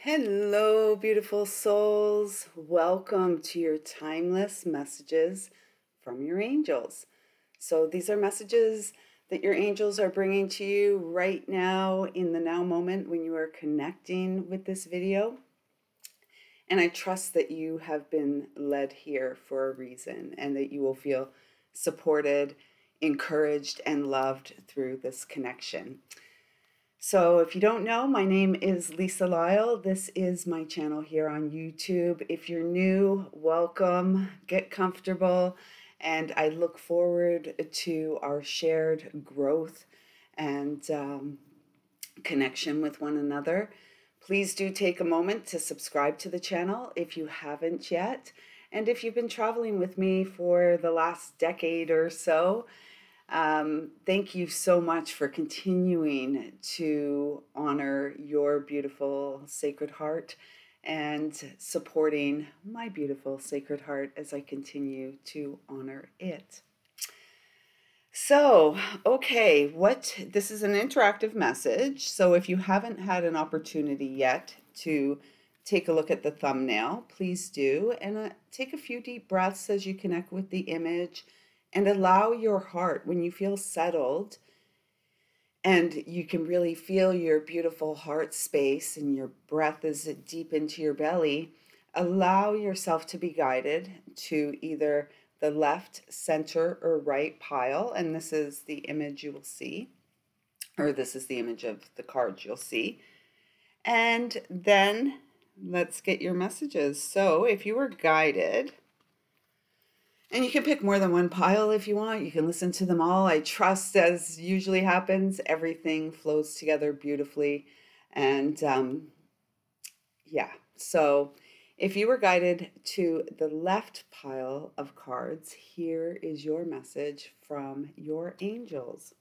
Hello, beautiful souls. Welcome to your timeless messages from your angels. So, these are messages that your angels are bringing to you right now in the now moment when you are connecting with this video. And I trust that you have been led here for a reason and that you will feel supported, encouraged, and loved through this connection. So, if you don't know, my name is Lisa Lyle. This is my channel here on YouTube. If you're new, welcome, get comfortable, and I look forward to our shared growth and connection with one another. Please do take a moment to subscribe to the channel if you haven't yet. And if you've been traveling with me for the last decade or so, thank you so much for continuing to honor your beautiful Sacred Heart and supporting my beautiful Sacred Heart as I continue to honor it. So, okay, this is an interactive message. So if you haven't had an opportunity yet to take a look at the thumbnail, please do. And take a few deep breaths as you connect with the image and allow your heart, when you feel settled and you can really feel your beautiful heart space and your breath is deep into your belly, allow yourself to be guided to either the left, center, or right pile. And this is the image you will see, or this is the image of the cards you'll see. And then let's get your messages. So if you were guided, and you can pick more than one pile if you want. You can listen to them all. I trust, as usually happens, everything flows together beautifully. And yeah, so if you were guided to the left pile of cards, here is your message from your angels.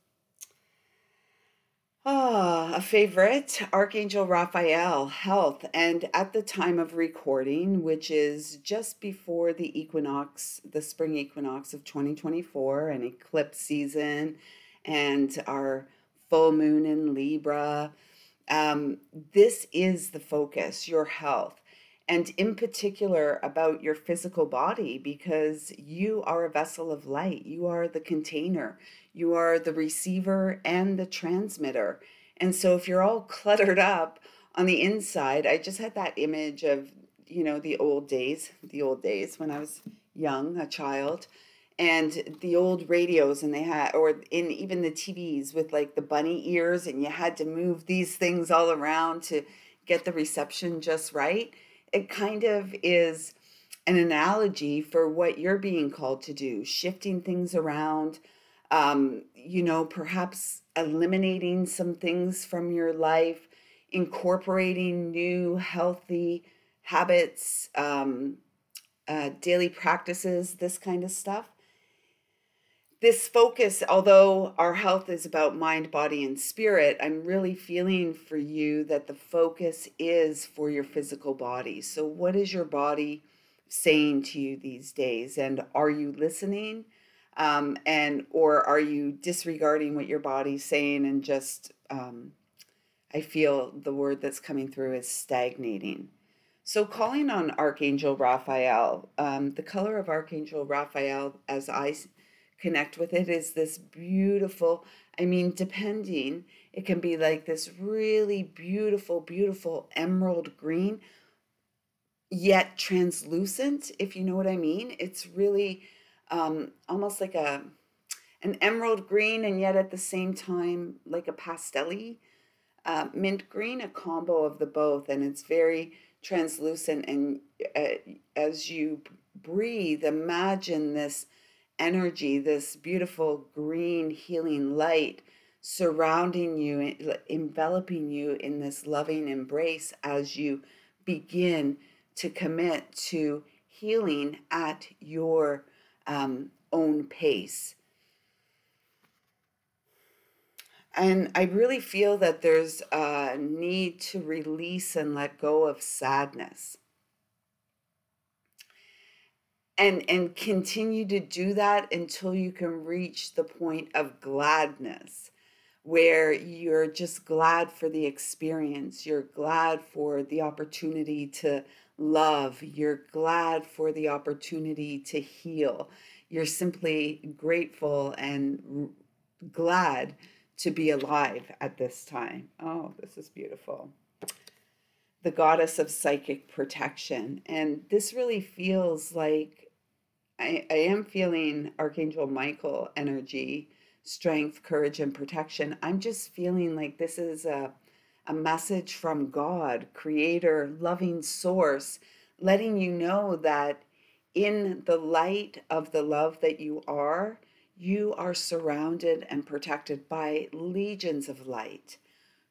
A favorite, Archangel Raphael, health. And at the time of recording, which is just before the equinox, the spring equinox of 2024, and eclipse season, and our full moon in Libra, this is the focus, your health. And in particular about your physical body, because you are a vessel of light. You are the container. You are the receiver and the transmitter. And so if you're all cluttered up on the inside, I just had that image of, the old days when I was young, a child, and the old radios, and they had, or in even the TVs with like the bunny ears, and you had to move these things all around to get the reception just right. It kind of is an analogy for what you're being called to do, shifting things around, perhaps eliminating some things from your life, incorporating new healthy habits, daily practices, this kind of stuff. This focus, although our health is about mind, body, and spirit, I'm really feeling for you that the focus is for your physical body. So what is your body saying to you these days? And are you listening? Or are you disregarding what your body's saying and just, I feel the word that's coming through is stagnating. So calling on Archangel Raphael, the color of Archangel Raphael as I connect with it is this beautiful, depending, it can be like this really beautiful, beautiful emerald green, yet translucent, if you know what I mean. It's really almost like an emerald green, and yet at the same time like a pastel-y mint green, a combo of the both, and it's very translucent. And as you breathe, imagine this energy, this beautiful green healing light surrounding you, enveloping you in this loving embrace as you begin to commit to healing at your own pace. And I really feel that there's a need to release and let go of sadness. And continue to do that until you can reach the point of gladness, where you're just glad for the experience. You're glad for the opportunity to love. You're glad for the opportunity to heal. You're simply grateful and glad to be alive at this time. Oh, this is beautiful. The goddess of psychic protection. And this really feels like I am feeling Archangel Michael energy, strength, courage, and protection. I'm just feeling like this is a message from God, creator, loving source, letting you know that in the light of the love that you are surrounded and protected by legions of light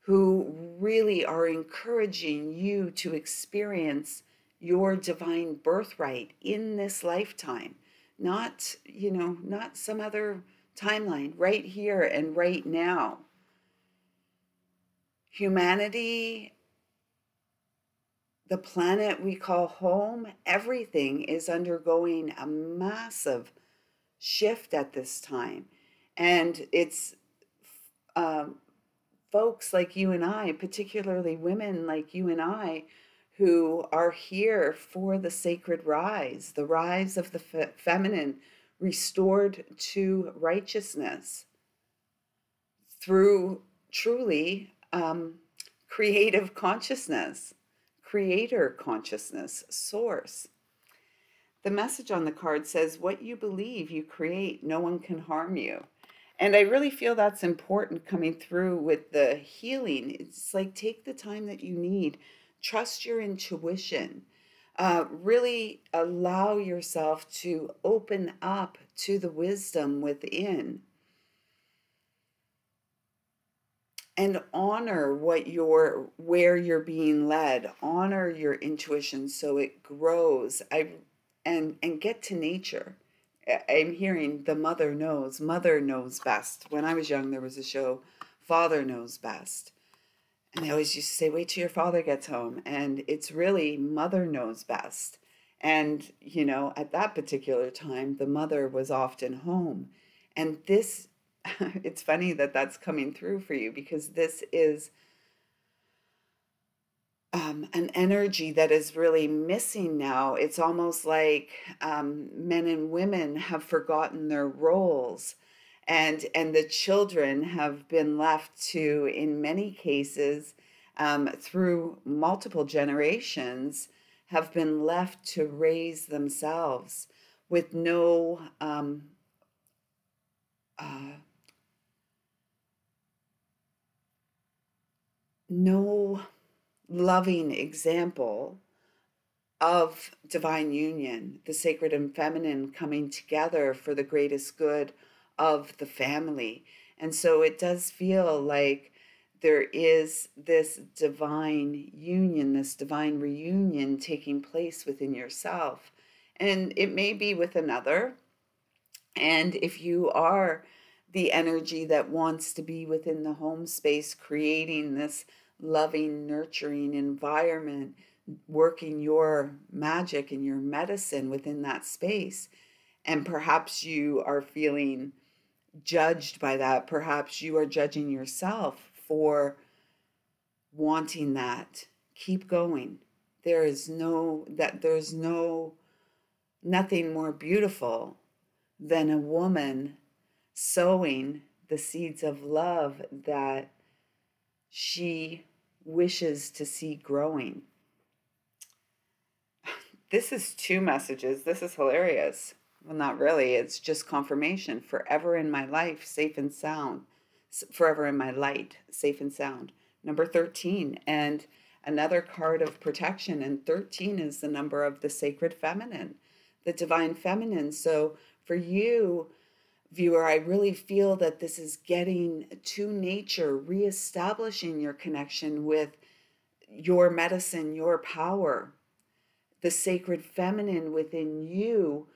who really are encouraging you to experience your divine birthright in this lifetime, not, not some other timeline, right here and right now. Humanity, the planet we call home, everything is undergoing a massive shift at this time. And it's um, folks like you and I, particularly women like you and I, who are here for the sacred rise, the rise of the feminine, restored to righteousness through truly creative consciousness, creator consciousness, source. The message on the card says, what you believe, you create. No one can harm you. And I really feel that's important coming through with the healing. It's like, take the time that you need. Trust your intuition. Really allow yourself to open up to the wisdom within. And honor where you're being led. Honor your intuition so it grows. And get to nature. I'm hearing the mother knows best. When I was young, there was a show, Father Knows Best. And they always used to say, wait till your father gets home. And it's really mother knows best. And, at that particular time, the mother was often home. And this, it's funny that that's coming through for you, because this is an energy that is really missing now. It's almost like men and women have forgotten their roles, and the children have been left to, in many cases, through multiple generations, have been left to raise themselves with no no loving example of divine union, the sacred and feminine coming together for the greatest good of the family. And so it does feel like there is this divine union, this divine reunion taking place within yourself. And it may be with another. And if you are the energy that wants to be within the home space, creating this loving, nurturing environment, working your magic and your medicine within that space, and perhaps you are feeling judged by that, perhaps you are judging yourself for wanting that, keep going. There's nothing more beautiful than a woman sowing the seeds of love that she wishes to see growing. This is two messages. This is hilarious. Well, not really. It's just confirmation. Forever in my life, safe and sound. Forever in my light, safe and sound. Number 13. And another card of protection. And 13 is the number of the sacred feminine, the divine feminine. So for you, viewer, I really feel that this is getting to nature, reestablishing your connection with your medicine, your power, the sacred feminine within you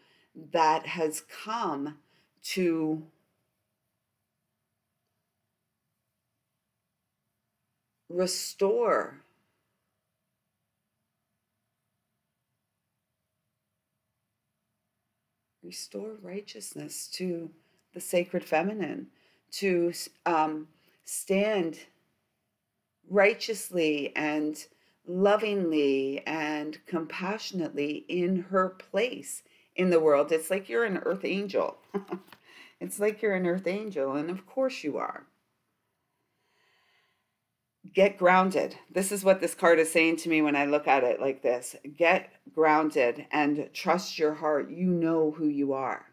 that has come to restore righteousness to the sacred feminine, to stand righteously and lovingly and compassionately in her place in the world. It's like you're an earth angel. It's like you're an earth angel, and of course you are. Get grounded. This is what this card is saying to me when I look at it like this. Get grounded and trust your heart. You know who you are.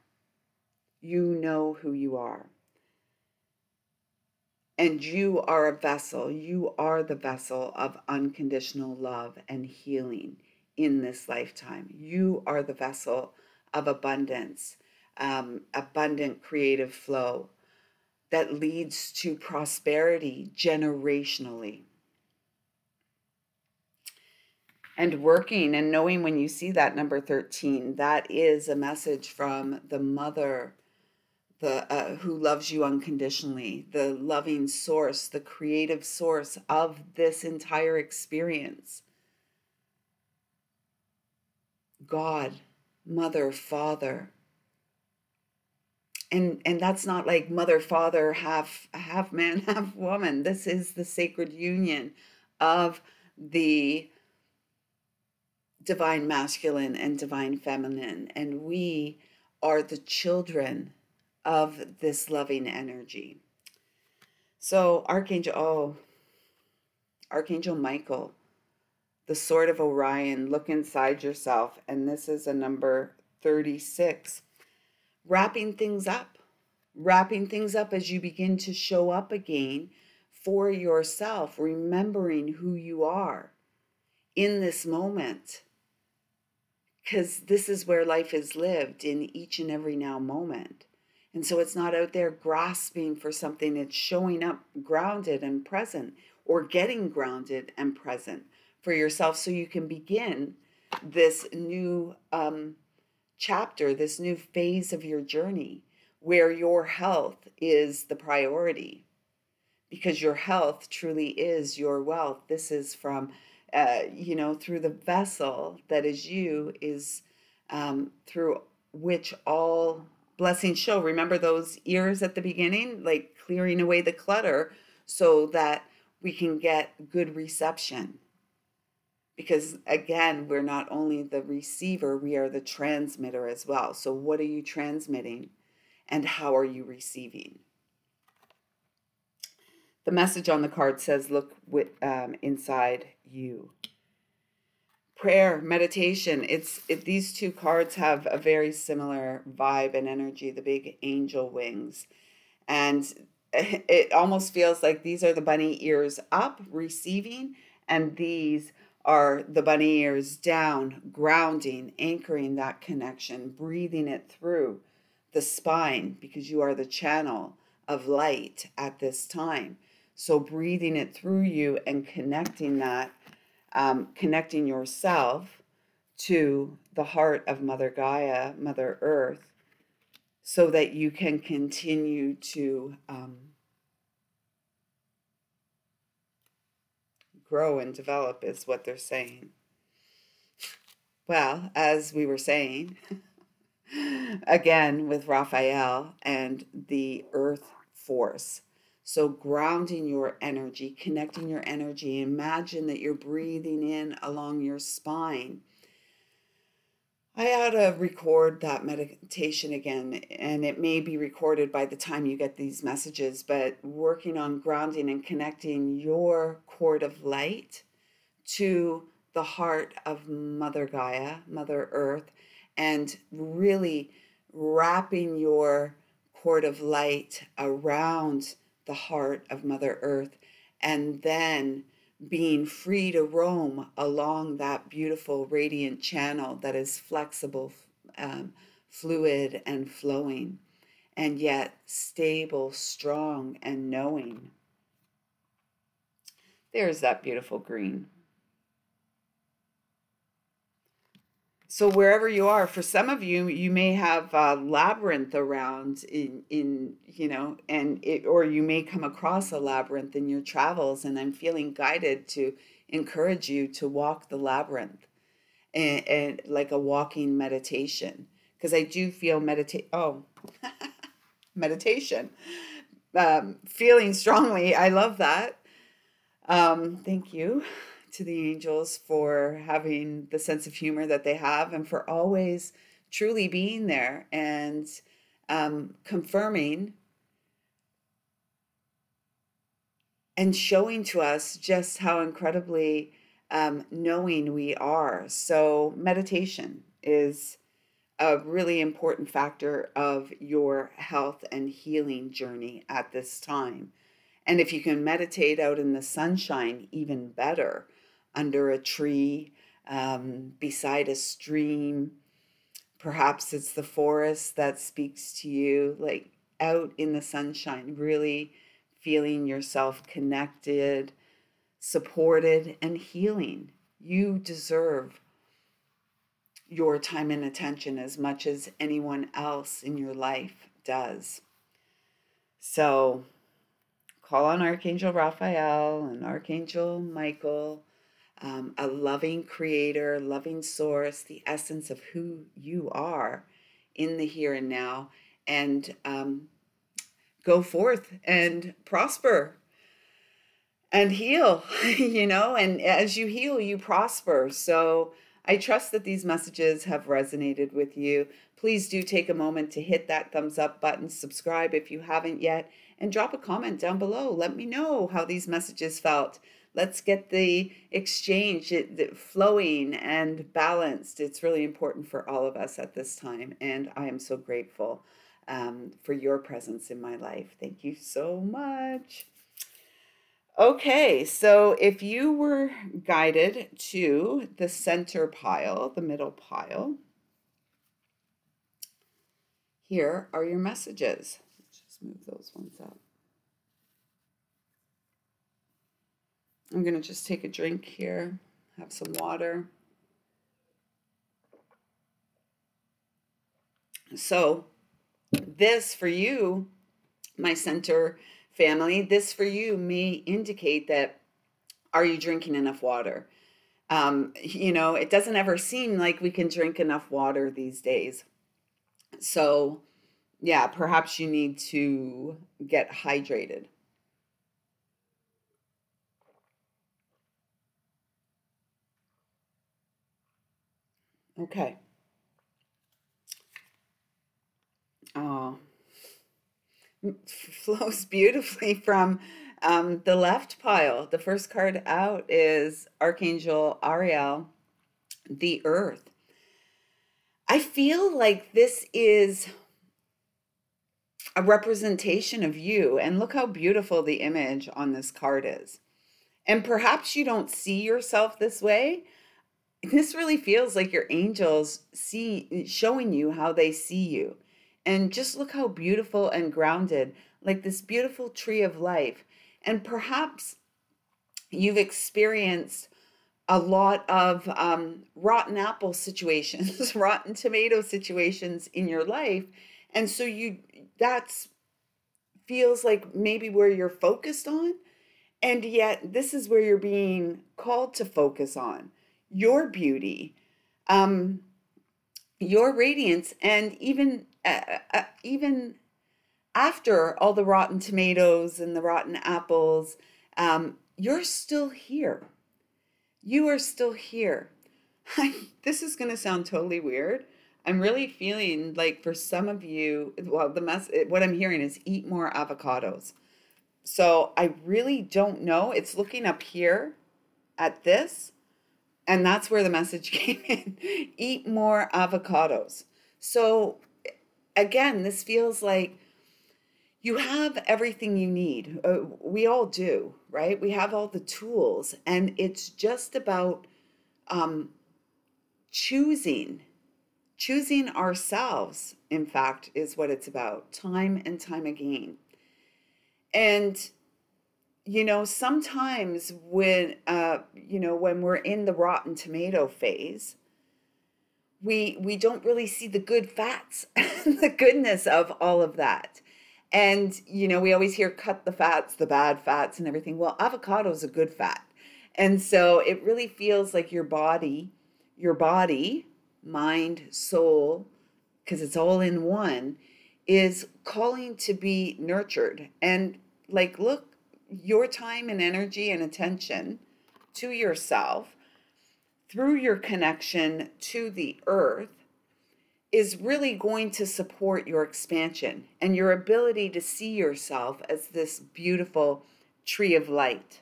You know who you are. And you are a vessel. You are the vessel of unconditional love and healing in this lifetime. You are the vessel of abundance, abundant creative flow that leads to prosperity generationally. And working and knowing when you see that number 13, that is a message from the mother, who loves you unconditionally, the loving source, the creative source of this entire experience. God, mother, father. And that's not like mother, father, half man, half woman. This is the sacred union of the divine masculine and divine feminine. And we are the children of this loving energy. So Archangel Michael, the sword of Orion, look inside yourself. And this is a number 36. Wrapping things up as you begin to show up again for yourself, remembering who you are in this moment. Because this is where life is lived, in each and every now moment. And so it's not out there grasping for something, it's showing up grounded and present, or getting grounded and present for yourself, so you can begin this new chapter, this new phase of your journey, where your health is the priority, because your health truly is your wealth. This is from through the vessel that is you, is through which all blessings show. Remember those ears at the beginning, like clearing away the clutter so that we can get good reception. Because again, we're not only the receiver, we are the transmitter as well. So what are you transmitting and how are you receiving? The message on the card says, look inside you. Prayer, meditation, these two cards have a very similar vibe and energy, the big angel wings. And it almost feels like these are the bunny ears up, receiving, and these are the bunny ears down, grounding, anchoring that connection, breathing it through the spine, because you are the channel of light at this time. So breathing it through you and connecting that, connecting yourself to the heart of Mother Gaia, Mother Earth, so that you can continue to grow and develop, is what they're saying. Well, as we were saying, again with Raphael and the earth force. So grounding your energy, connecting your energy. Imagine that you're breathing in along your spine. I ought to record that meditation again, and it may be recorded by the time you get these messages, but working on grounding and connecting your cord of light to the heart of Mother Gaia, Mother Earth, and really wrapping your cord of light around the heart of Mother Earth, and then being free to roam along that beautiful radiant channel that is flexible, fluid, and flowing, and yet stable, strong, and knowing. There's that beautiful green. So wherever you are, for some of you, you may have a labyrinth around or you may come across a labyrinth in your travels, and I'm feeling guided to encourage you to walk the labyrinth and like a walking meditation, because I do feel meditation. feeling strongly. I love that. Thank you to the angels for having the sense of humor that they have and for always truly being there and confirming and showing to us just how incredibly knowing we are. So, meditation is a really important factor of your health and healing journey at this time. And if you can meditate out in the sunshine, even better, under a tree, beside a stream, perhaps it's the forest that speaks to you, like out in the sunshine, really feeling yourself connected, supported, and healing. You deserve your time and attention as much as anyone else in your life does. So call on Archangel Raphael and Archangel Michael, a loving creator, loving source, the essence of who you are in the here and now, and go forth and prosper and heal, and as you heal, you prosper. So I trust that these messages have resonated with you. Please do take a moment to hit that thumbs up button, subscribe if you haven't yet, and drop a comment down below. Let me know how these messages felt. Let's get the exchange flowing and balanced. It's really important for all of us at this time, and I am so grateful for your presence in my life. Thank you so much. Okay, so if you were guided to the center pile, the middle pile, here are your messages. Let's just move those ones up. I'm going to just take a drink here, have some water. So this for you, my center family, this for you may indicate that, are you drinking enough water? It doesn't ever seem like we can drink enough water these days. So yeah, perhaps you need to get hydrated. Okay. Oh, flows beautifully from the left pile. The first card out is Archangel Ariel, the Earth. I feel like this is a representation of you, and look how beautiful the image on this card is. And perhaps you don't see yourself this way. This really feels like your angels showing you how they see you. And just look how beautiful and grounded, like this beautiful tree of life. And perhaps you've experienced a lot of rotten apple situations, rotten tomato situations in your life. And so that's feels like maybe where you're focused on. And yet this is where you're being called to focus on your beauty, your radiance, and even after all the rotten tomatoes and the rotten apples, you're still here. You are still here. This is going to sound totally weird. I'm really feeling like for some of you, well, what I'm hearing is eat more avocados. So I really don't know. It's looking up here at this, and that's where the message came in. Eat more avocados. So again, this feels like you have everything you need. We all do, right? We have all the tools, and it's just about choosing ourselves, in fact, is what it's about, time and time again. And sometimes when we're in the rotten tomato phase, we don't really see the good fats, the goodness of all of that. And we always hear cut the fats, the bad fats and everything. Well, avocado is a good fat. And so it really feels like your body, mind, soul, because it's all in one, is calling to be nurtured. And like, look, your time and energy and attention to yourself through your connection to the earth is really going to support your expansion and your ability to see yourself as this beautiful tree of light.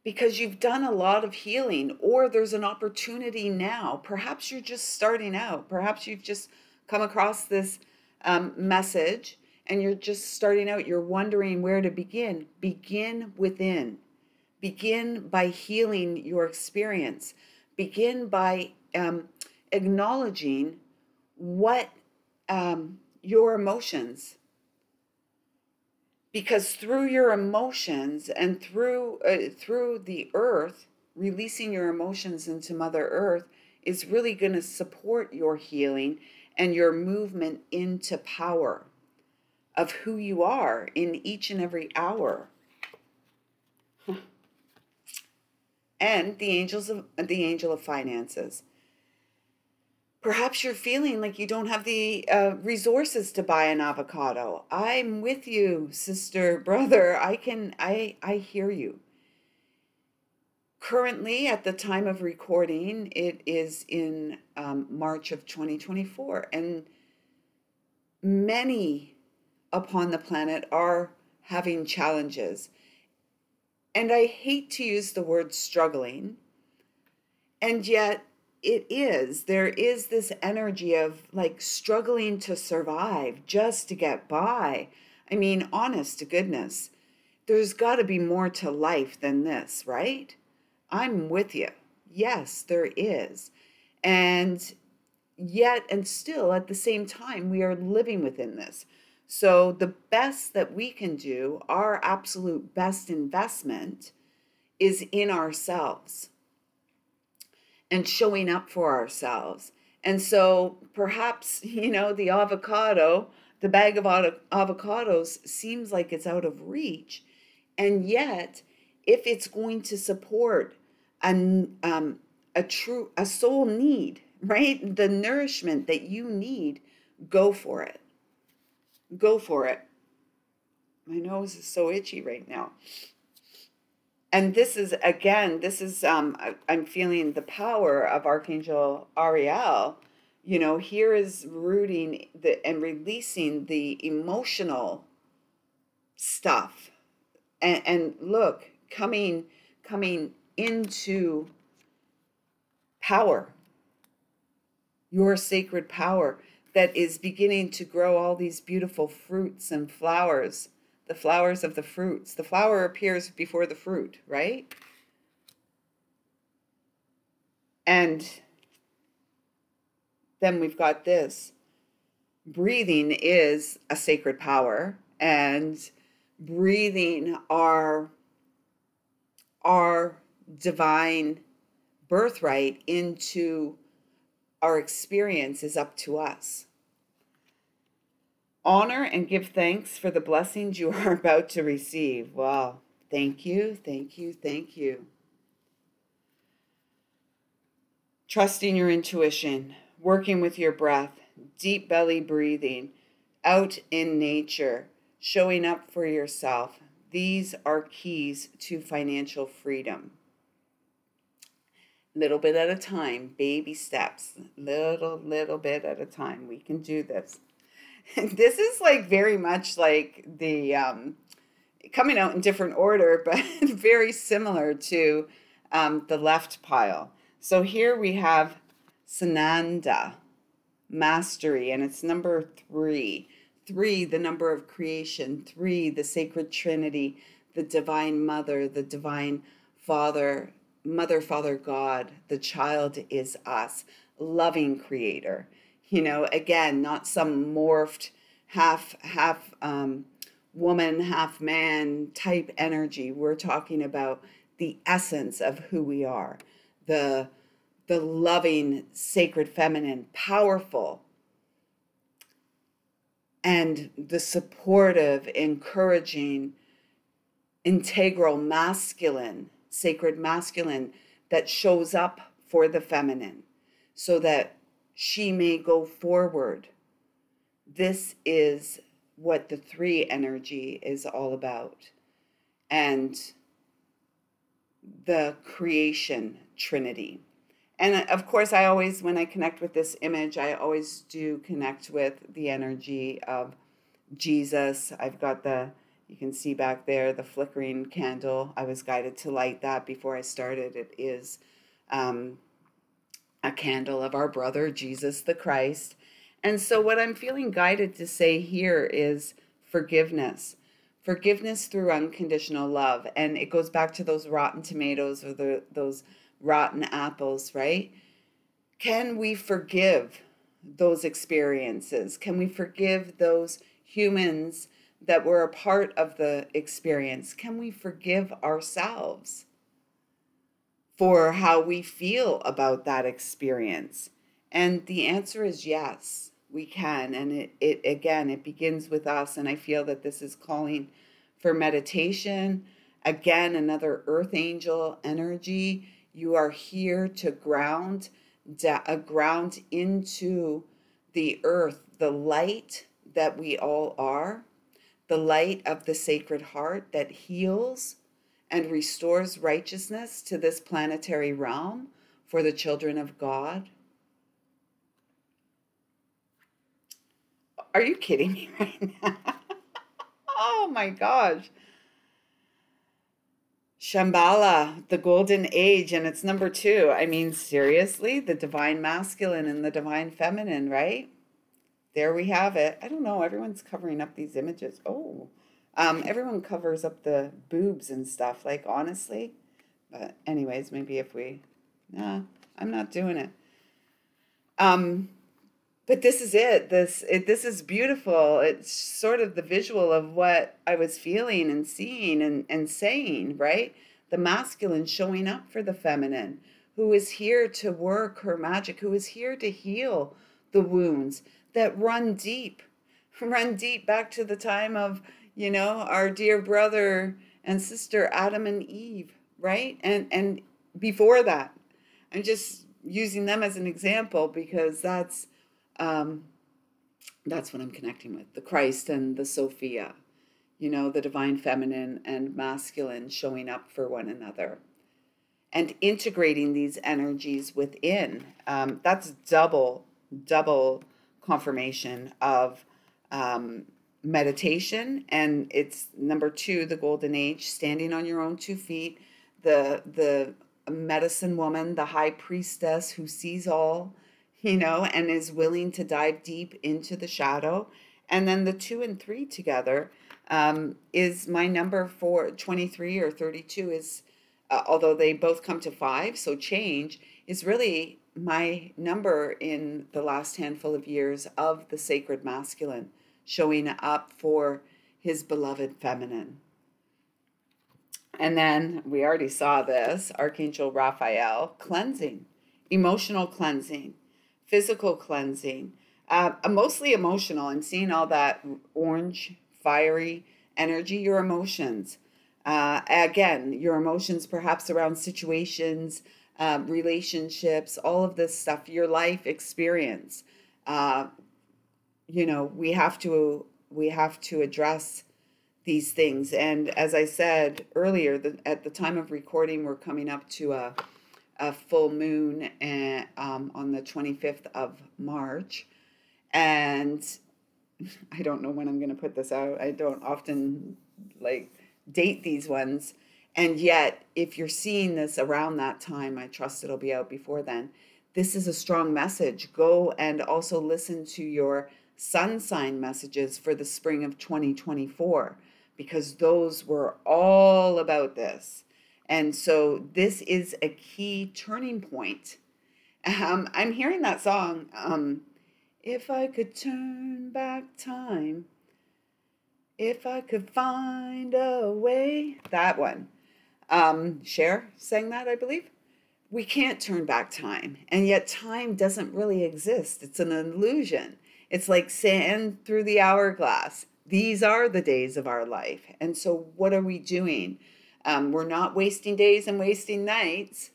Because you've done a lot of healing, or there's an opportunity now. Perhaps you're just starting out. Perhaps you've just come across this message and you're just starting out. You're wondering where to begin. Begin within. Begin by healing your experience. Begin by acknowledging what your emotions, because through your emotions and through the earth, releasing your emotions into Mother Earth is really going to support your healing and your movement into power of who you are in each and every hour. And the angel of finances. Perhaps you're feeling like you don't have the resources to buy an avocado. I'm with you, sister, brother. I hear you. Currently, at the time of recording, it is in March of 2024, and many upon the planet are having challenges. And I hate to use the word struggling, and yet there is this energy of like struggling to survive, just to get by. I mean, honest to goodness, there's got to be more to life than this, right? I'm with you. Yes, there is. And yet, and still at the same time, we are living within this. So the best that we can do, our absolute best investment, is in ourselves and showing up for ourselves. And so perhaps, the avocado, the bag of avocados seems like it's out of reach. And yet, if it's going to support a soul need, right? The nourishment that you need, go for it. Go for it. My nose is so itchy right now. And this is, I'm feeling the power of Archangel Ariel. Here is rooting and releasing the emotional stuff. And look, coming into power, your sacred power that is beginning to grow all these beautiful fruits and flowers, the flowers of the fruits. The flower appears before the fruit, right? And then we've got this. Breathing is a sacred power, and breathing our divine birthright into our experience is up to us. Honor and give thanks for the blessings you are about to receive. Wow. Thank you, thank you, thank you. Trusting your intuition, working with your breath, deep belly breathing, out in nature, showing up for yourself. These are keys to financial freedom. Little bit at a time, baby steps, little bit at a time. We can do this. This is like very much like the coming out in different order, but very similar to the left pile. So here we have Sananda, mastery, and it's number 3. 3, the number of creation. 3, the sacred trinity, the divine mother, the divine father, mother, father, God. The child is us, loving creator. Again, not some morphed half woman, half man type energy. We're talking about the essence of who we are, the loving, sacred feminine, powerful, and the supportive, encouraging, integral masculine, sacred masculine that shows up for the feminine, so that she may go forward. This is what the three energy is all about. And the creation trinity. And of course, I always, when I connect with this image, I always do connect with the energy of Jesus. I've got you can see back there, the flickering candle. I was guided to light that before I started. It is a candle of our brother, Jesus the Christ. And so what I'm feeling guided to say here is forgiveness. Forgiveness through unconditional love. And it goes back to those rotten tomatoes or those rotten apples, right? Can we forgive those experiences? Can we forgive those humans that were a part of the experience? Can we forgive ourselves for how we feel about that experience? And the answer is yes, we can. And it begins with us. And I feel that this is calling for meditation. Again, another earth angel energy. You are here to ground into the earth, the light that we all are, the light of the Sacred Heart that heals and restores righteousness to this planetary realm for the children of God. Are you kidding me right now? Oh my gosh. Shambhala, the golden age, and it's number 2. I mean, seriously, the divine masculine and the divine feminine, right? There we have it. I don't know. Everyone's covering up these images. Oh, everyone covers up the boobs and stuff. Like, honestly. But anyways, maybe if we, nah, I'm not doing it. But this is it. This is beautiful. It's sort of the visual of what I was feeling and seeing and saying, right? The masculine showing up for the feminine, who is here to work her magic, who is here to heal the wounds that run deep back to the time of, our dear brother and sister Adam and Eve, right? And before that. I'm just using them as an example because that's what I'm connecting with, the Christ and the Sophia, the divine feminine and masculine showing up for one another and integrating these energies within. That's double confirmation of meditation. And it's number 2, the golden age, standing on your own 2 feet, the medicine woman, the high priestess who sees all, and is willing to dive deep into the shadow. And then the 2 and 3 together is my number for 23 or 32 is, although they both come to 5, so change is really my number in the last handful of years of the sacred masculine showing up for his beloved feminine. And then we already saw this, Archangel Raphael, cleansing, emotional cleansing, physical cleansing, mostly emotional. I'm seeing all that orange, fiery energy, your emotions. Again, your emotions perhaps around situations, relationships, all of this stuff, your life experience. We have to address these things. And as I said earlier, at the time of recording, we're coming up to a full moon on the 25th of March. And I don't know when I'm going to put this out. I don't often date these ones. And yet, if you're seeing this around that time, I trust it'll be out before then. This is a strong message. Go and also listen to your sun sign messages for the spring of 2024, because those were all about this. And so this is a key turning point. I'm hearing that song, if I could turn back time, if I could find a way, that one. Cher sang that, I believe. We can't turn back time, and yet time doesn't really exist. It's an illusion. It's like sand through the hourglass. These are the days of our life. And so what are we doing? We're not wasting days and wasting nights.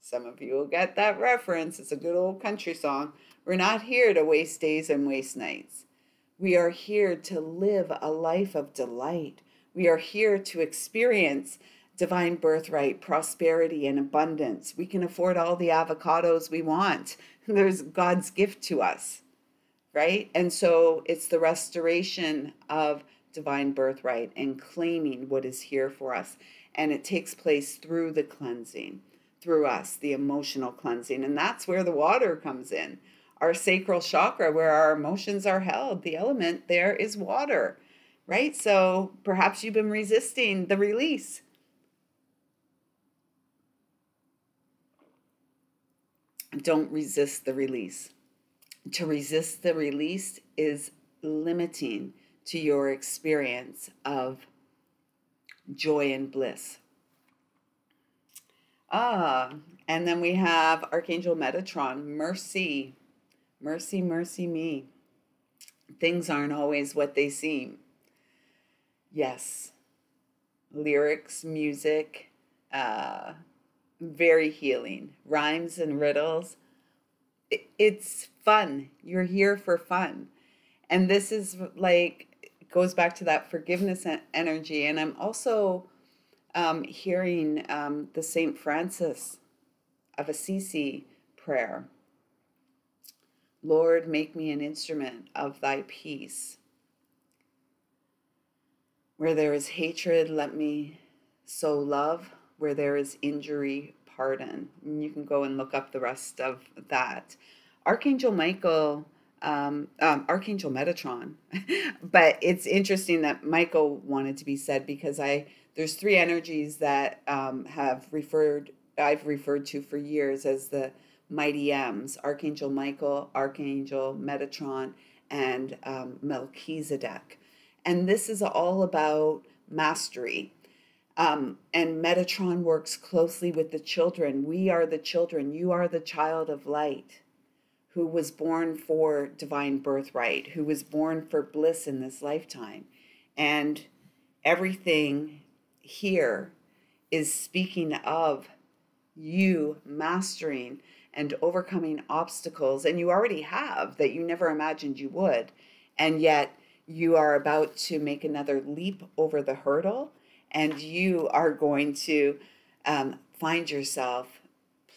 Some of you will get that reference. It's a good old country song. We're not here to waste days and waste nights. We are here to live a life of delight. We are here to experience divine birthright, prosperity, and abundance. We can afford all the avocados we want. There's God's gift to us, right? And so it's the restoration of divine birthright and claiming what is here for us. And it takes place through the cleansing, through us, the emotional cleansing. And that's where the water comes in. Our sacral chakra, where our emotions are held, the element there is water, right? So perhaps you've been resisting the release. Don't resist the release. To resist the release is limiting to your experience of joy and bliss. And then we have Archangel Metatron, mercy, mercy, mercy me. Things aren't always what they seem. Yes, lyrics, music, very healing, rhymes and riddles. It's fun. You're here for fun. And this is like, goes back to that forgiveness energy. And I'm also hearing the St. Francis of Assisi prayer. Lord, make me an instrument of thy peace. Where there is hatred, let me sow love. Where there is injury, pardon. And you can go and look up the rest of that. Archangel Michael, Archangel Metatron. But it's interesting that Michael wanted to be said because there's three energies that I've referred to for years as the mighty M's: Archangel Michael, Archangel Metatron, and Melchizedek. And this is all about mastery. And Metatron works closely with the children. We are the children. You are the child of light who was born for divine birthright, who was born for bliss in this lifetime. And everything here is speaking of you mastering and overcoming obstacles. And you already have that you never imagined you would. And yet you are about to make another leap over the hurdle. And you are going to find yourself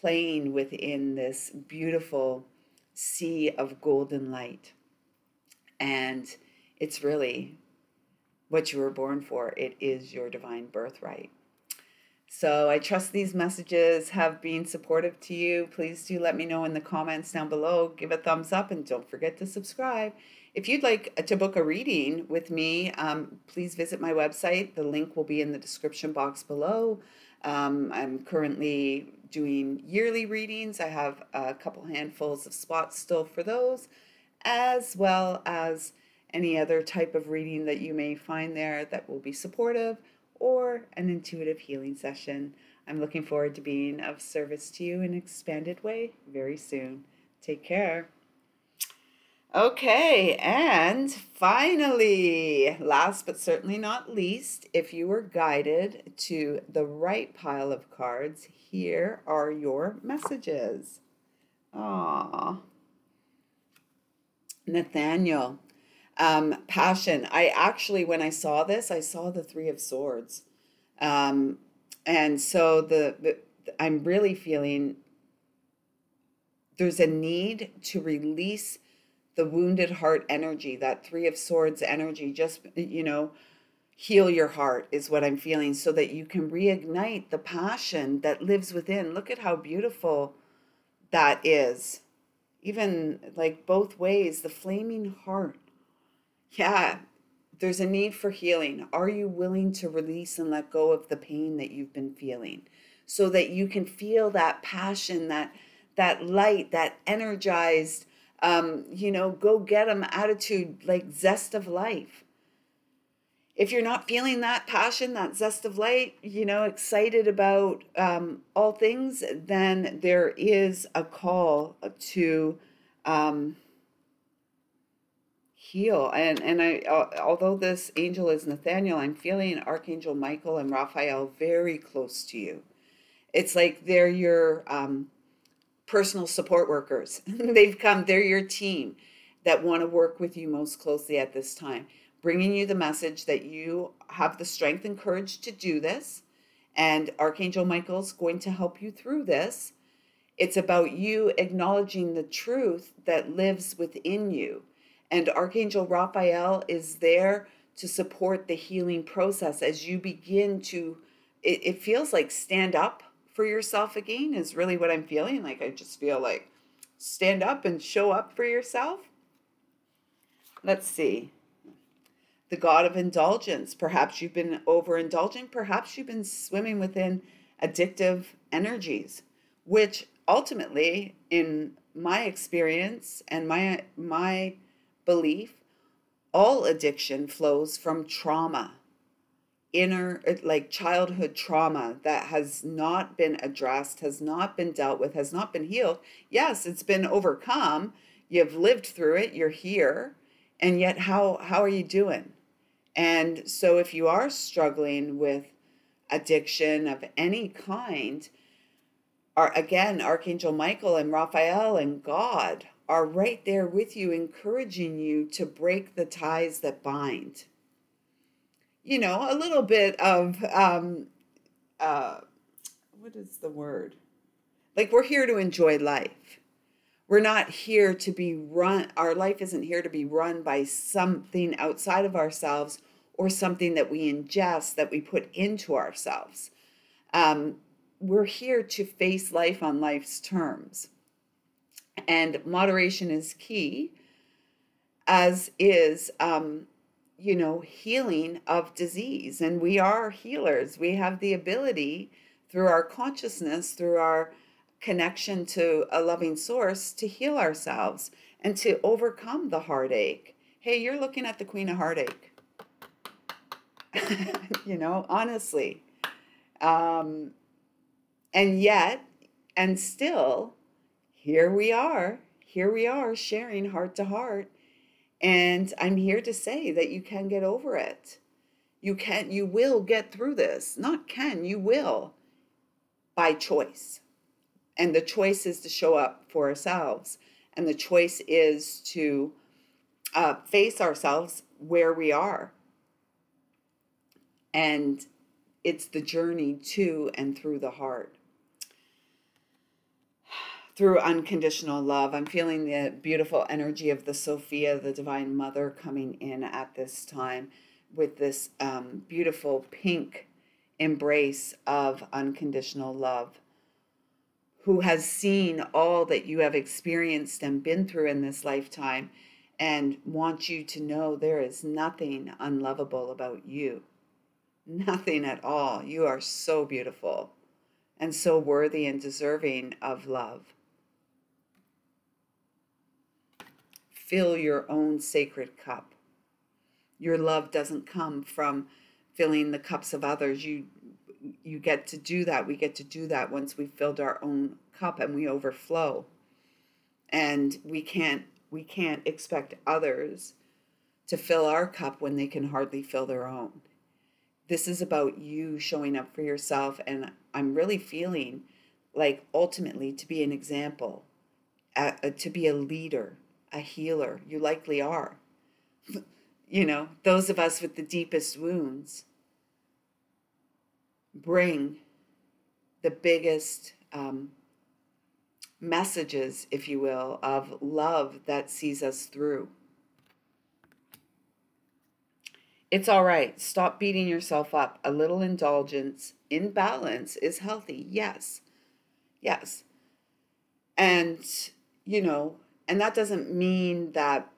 playing within this beautiful sea of golden light. And it's really what you were born for. It is your divine birthright. So I trust these messages have been supportive to you. Please do let me know in the comments down below. Give a thumbs up and don't forget to subscribe. If you'd like to book a reading with me, please visit my website. The link will be in the description box below. I'm currently doing yearly readings. I have a couple handfuls of spots still for those, as well as any other type of reading that you may find there that will be supportive, or an intuitive healing session. I'm looking forward to being of service to you in an expanded way very soon. Take care. Okay, and finally, last but certainly not least, if you were guided to the right pile of cards, here are your messages. Aww. Nathaniel. Passion. I actually, when I saw this, I saw the Three of Swords. And so I'm really feeling there's a need to release the wounded heart energy, that Three of Swords energy. Just, heal your heart is what I'm feeling so that you can reignite the passion that lives within. Look at how beautiful that is. Even like both ways, the flaming heart. Yeah, there's a need for healing. Are you willing to release and let go of the pain that you've been feeling so that you can feel that passion, that light, that energized, go get 'em attitude, like zest of life? If you're not feeling that passion, that zest of light, excited about all things, then there is a call to heal. And although this angel is Nathaniel, I'm feeling Archangel Michael and Raphael very close to you. It's like they're your personal support workers. They're your team that want to work with you most closely at this time, bringing you the message that you have the strength and courage to do this. And Archangel Michael's going to help you through this. It's about you acknowledging the truth that lives within you. And Archangel Raphael is there to support the healing process as you begin to, it feels like stand up for yourself again, is really what I'm feeling. Like, I just feel like stand up and show up for yourself. Let's see. The god of indulgence. Perhaps you've been overindulging. Perhaps you've been swimming within addictive energies, which ultimately, in my experience and my belief, all addiction flows from trauma, inner, like childhood trauma that has not been addressed, has not been dealt with, has not been healed. Yes, it's been overcome. You've lived through it. You're here. And yet, how are you doing? And so if you are struggling with addiction of any kind, again, Archangel Michael and Raphael and God are right there with you, encouraging you to break the ties that bind. You know, a little bit of, what is the word? Like, we're here to enjoy life. We're not here to be run. Our life isn't here to be run by something outside of ourselves or something that we ingest, that we put into ourselves. We're here to face life on life's terms. And moderation is key, as is, healing of disease. And we are healers. We have the ability through our consciousness, through our connection to a loving source, to heal ourselves and to overcome the heartache. Hey, you're looking at the Queen of Heartache. Honestly. And yet, and still, here we are sharing heart to heart. And I'm here to say that you can get over it. You will get through this. Not can, you will, by choice. And the choice is to show up for ourselves. And the choice is to face ourselves where we are. And it's the journey to and through the heart. Through unconditional love. I'm feeling the beautiful energy of the Sophia, the Divine Mother, coming in at this time with this beautiful pink embrace of unconditional love, who has seen all that you have experienced and been through in this lifetime and wants you to know there is nothing unlovable about you. Nothing at all. You are so beautiful and so worthy and deserving of love. Fill your own sacred cup. Your love doesn't come from filling the cups of others. You get to do that. We get to do that once we've filled our own cup and we overflow. And we can't expect others to fill our cup when they can hardly fill their own. This is about you showing up for yourself. And I'm really feeling like ultimately to be an example, to be a leader, a healer. You likely are. Those of us with the deepest wounds bring the biggest messages, if you will, of love that sees us through. It's all right. Stop beating yourself up. A little indulgence in balance is healthy. Yes. Yes. And, and that doesn't mean that,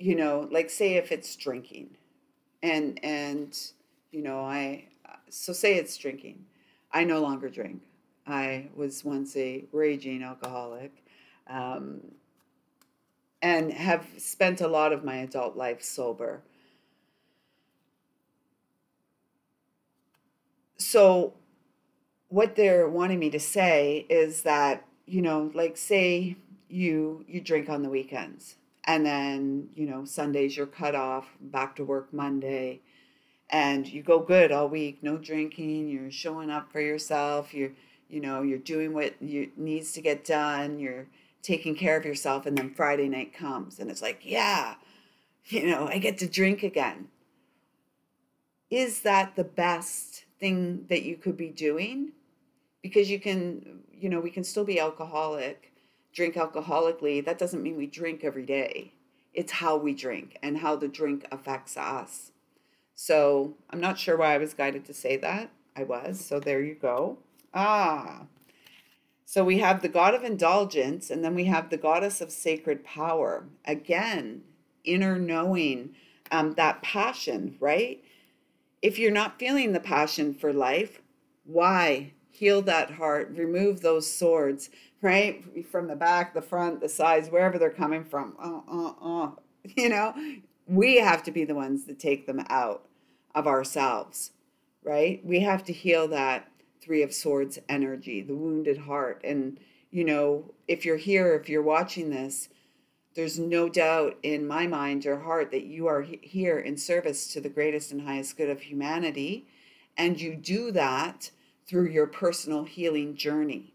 like say if it's drinking and so say it's drinking. I no longer drink. I was once a raging alcoholic, and have spent a lot of my adult life sober. So what they're wanting me to say is that, like say you drink on the weekends and then, Sundays you're cut off, back to work Monday, and you go good all week, no drinking, you're showing up for yourself, you're doing what you needs to get done, you're taking care of yourself, and then Friday night comes and it's like, yeah, I get to drink again. Is that the best thing that you could be doing? Because we can still be alcoholic, drink alcoholically. That doesn't mean we drink every day. It's how we drink and how the drink affects us. So I'm not sure why I was guided to say that. I was. So there you go. So we have the god of indulgence, and then we have the goddess of sacred power. Again, inner knowing, that passion, right? If you're not feeling the passion for life, why? Heal that heart, remove those swords, right? From the back, the front, the sides, wherever they're coming from. We have to be the ones that take them out of ourselves, right? We have to heal that Three of Swords energy, the wounded heart. And, if you're here, if you're watching this, there's no doubt in my mind or heart that you are here in service to the greatest and highest good of humanity. And you do that through your personal healing journey.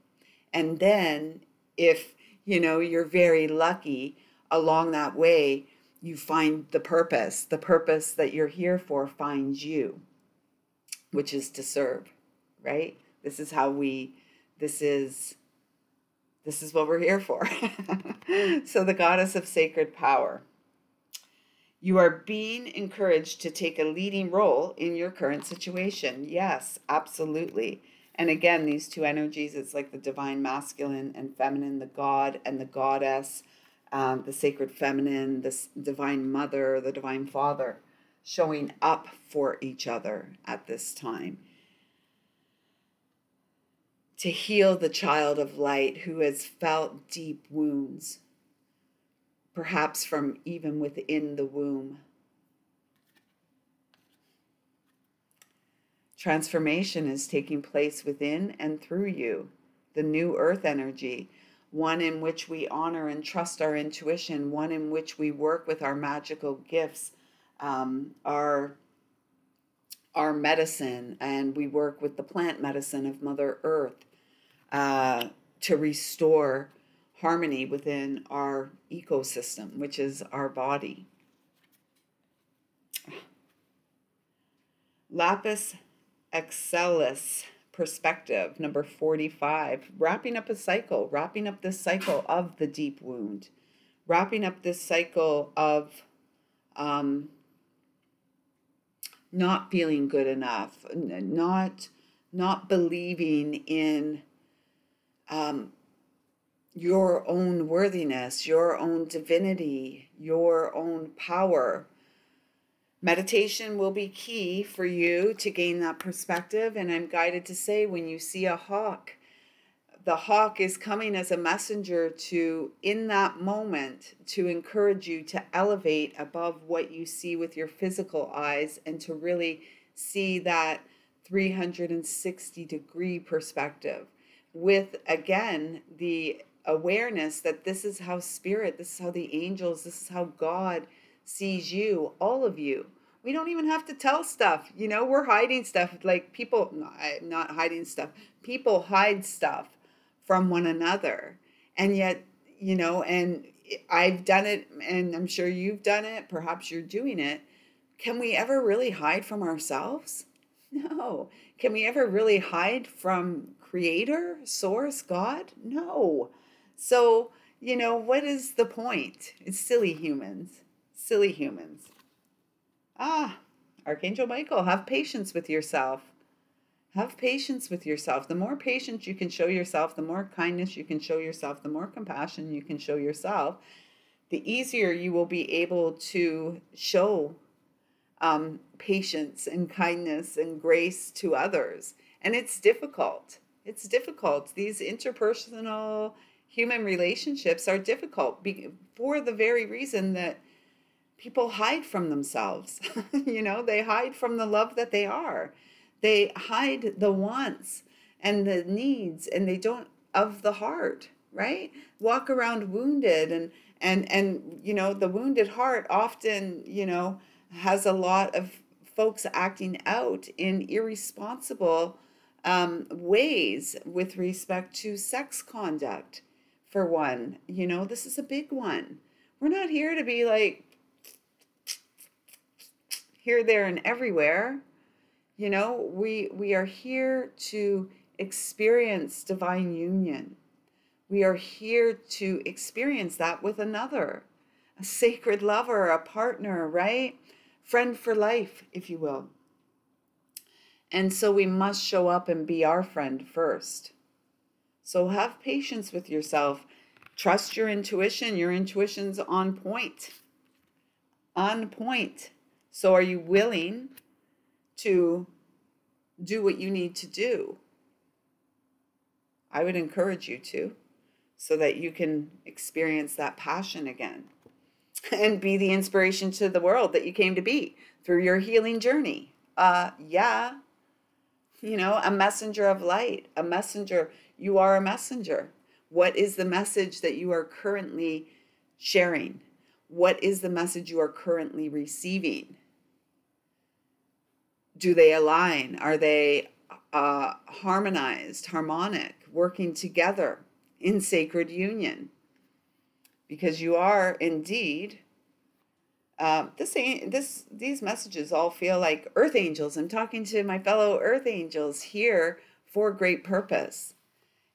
And then if, you're very lucky along that way, you find the purpose that you're here for finds you, which is to serve, right? This is what we're here for. So the goddess of sacred power. You are being encouraged to take a leading role in your current situation. Yes, absolutely. And again, these two energies, it's like the divine masculine and feminine, the god and the goddess, the sacred feminine, the divine mother, the divine father, showing up for each other at this time. To heal the child of light who has felt deep wounds, perhaps from even within the womb. Transformation is taking place within and through you. The new earth energy, one in which we honor and trust our intuition, one in which we work with our magical gifts, our medicine, and we work with the plant medicine of Mother Earth to restore harmony within our ecosystem, which is our body. Lapis Excelsis perspective, number 45, wrapping up this cycle of the deep wound, wrapping up this cycle of not feeling good enough, not believing in your own worthiness, your own divinity, your own power. Meditation will be key for you to gain that perspective. And I'm guided to say, when you see a hawk, the hawk is coming as a messenger to, in that moment, to encourage you to elevate above what you see with your physical eyes and to really see that 360-degree perspective with, again, the awareness that this is how spirit, this is how the angels, this is how God sees you, all of you. We don't even have to tell stuff. We're hiding stuff. Like people, not hiding stuff. People hide stuff from one another. And yet, and I've done it, and I'm sure you've done it. Perhaps you're doing it. Can we ever really hide from ourselves? No. Can we ever really hide from Creator, Source, God? No. So, what is the point? It's silly humans. Silly humans. Archangel Michael, have patience with yourself. Have patience with yourself. The more patience you can show yourself, the more kindness you can show yourself, the more compassion you can show yourself, the easier you will be able to show patience and kindness and grace to others. And it's difficult. It's difficult. These interpersonal human relationships are difficult for the very reason that people hide from themselves. They hide from the love that they are. They hide the wants and the needs, and they don't, of the heart, right? Walk around wounded, and the wounded heart often, has a lot of folks acting out in irresponsible ways with respect to sex conduct, for one. This is a big one. We're not here to be like here, there, and everywhere. We are here to experience divine union. We are here to experience that with another, a sacred lover, a partner, right? Friend for life, if you will. And so we must show up and be our friend first. So have patience with yourself. Trust your intuition. Your intuition's on point. On point. So are you willing to do what you need to do? I would encourage you to, so that you can experience that passion again and be the inspiration to the world that you came to be through your healing journey. Yeah. A messenger of light, a messenger. You are a messenger. What is the message that you are currently sharing? What is the message you are currently receiving? Do they align? Are they harmonized, harmonic, working together in sacred union? Because you are indeed, these messages all feel like earth angels. I'm talking to my fellow earth angels here for great purpose.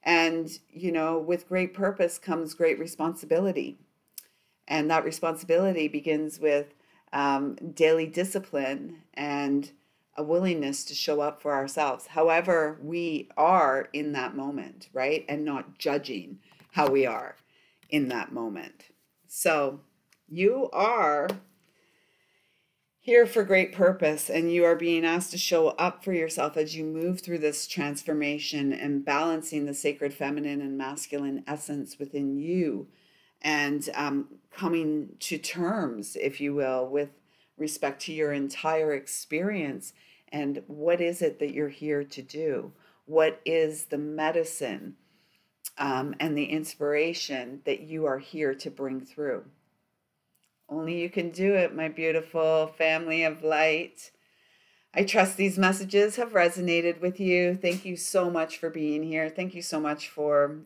And, with great purpose comes great responsibility. And that responsibility begins with daily discipline and a willingness to show up for ourselves, however we are in that moment, right? And not judging how we are in that moment. So you are here for great purpose, and you are being asked to show up for yourself as you move through this transformation and balancing the sacred feminine and masculine essence within you, and coming to terms, if you will, with respect to your entire experience. And what is it that you're here to do? What is the medicine and the inspiration that you are here to bring through? Only you can do it, my beautiful family of light. I trust these messages have resonated with you. Thank you so much for being here. Thank you so much for,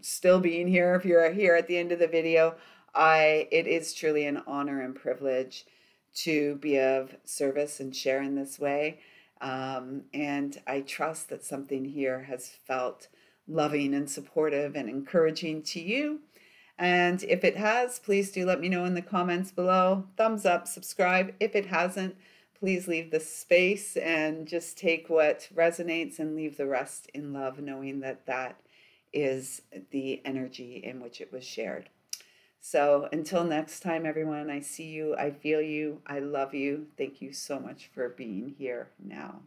still being here. If you're here at the end of the video, it is truly an honor and privilege to be of service and share in this way. And I trust that something here has felt loving and supportive and encouraging to you. And if it has, please do let me know in the comments below. Thumbs up, subscribe. If it hasn't, please leave the space and just take what resonates and leave the rest in love, knowing that that is the energy in which it was shared. So until next time, everyone, I see you, I feel you, I love you. Thank you so much for being here now.